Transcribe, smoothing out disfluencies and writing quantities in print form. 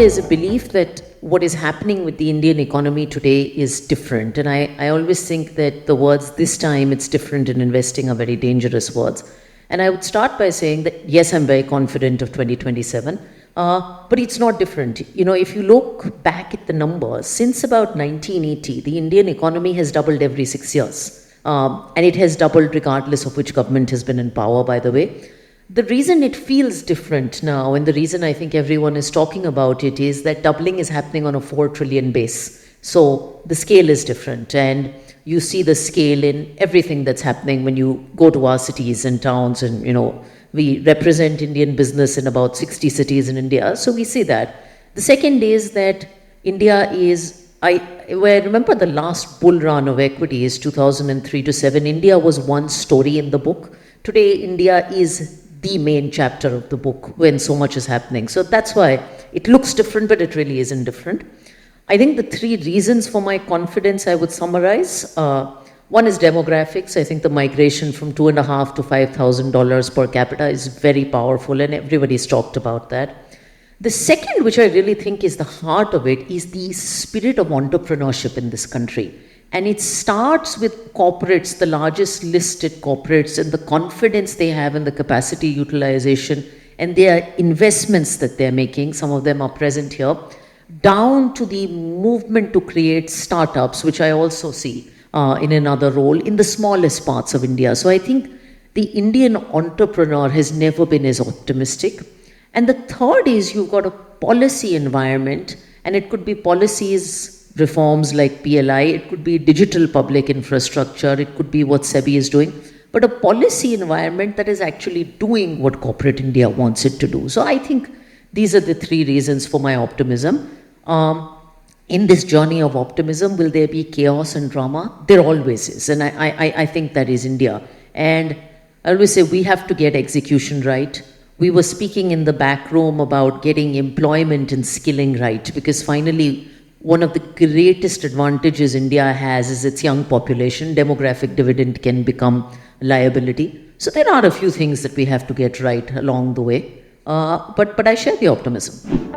there's a belief that what is happening with the Indian economy today is different. And I always think that the words "this time it's different" in investing are very dangerous words. And I would start by saying that yes, I'm very confident of 2027, but it's not different. You know, if you look back at the numbers, since about 1980, the Indian economy has doubled every 6 years. And it has doubled regardless of which government has been in power, by the way. The reason it feels different now, and the reason I think everyone is talking about it, is that doubling is happening on a 4 trillion base. So the scale is different, and you see the scale in everything that's happening when you go to our cities and towns. And, you know, we represent Indian business in about 60 cities in India, so we see that. The second is that India is, where I remember the last bull run of equities, 2003 to 7, India was one story in the book. Today, India is the main chapter of the book when so much is happening. So that's why it looks different, but it really isn't different. I think the three reasons for my confidence I would summarize. One is demographics. I think the migration from $2,500 to $5,000 per capita is very powerful, and everybody's talked about that. The second, which I really think is the heart of it, is the spirit of entrepreneurship in this country. And it starts with corporates, the largest listed corporates, and the confidence they have in the capacity utilization and their investments that they're making. Some of them are present here, down to the movement to create startups, which I also see in another role in the smallest parts of India. So I think the Indian entrepreneur has never been as optimistic. And the third is you've got a policy environment, and it could be policies reforms like PLI, it could be digital public infrastructure, it could be what SEBI is doing, but a policy environment that is actually doing what corporate India wants it to do. So I think these are the three reasons for my optimism. In this journey of optimism, will there be chaos and drama? There always is, and I think that is India. And I always say we have to get execution right. We were speaking in the back room about getting employment and skilling right, because finally, one of the greatest advantages India has is its young population. Demographic dividend can become a liability. So there are a few things that we have to get right along the way. But I share the optimism.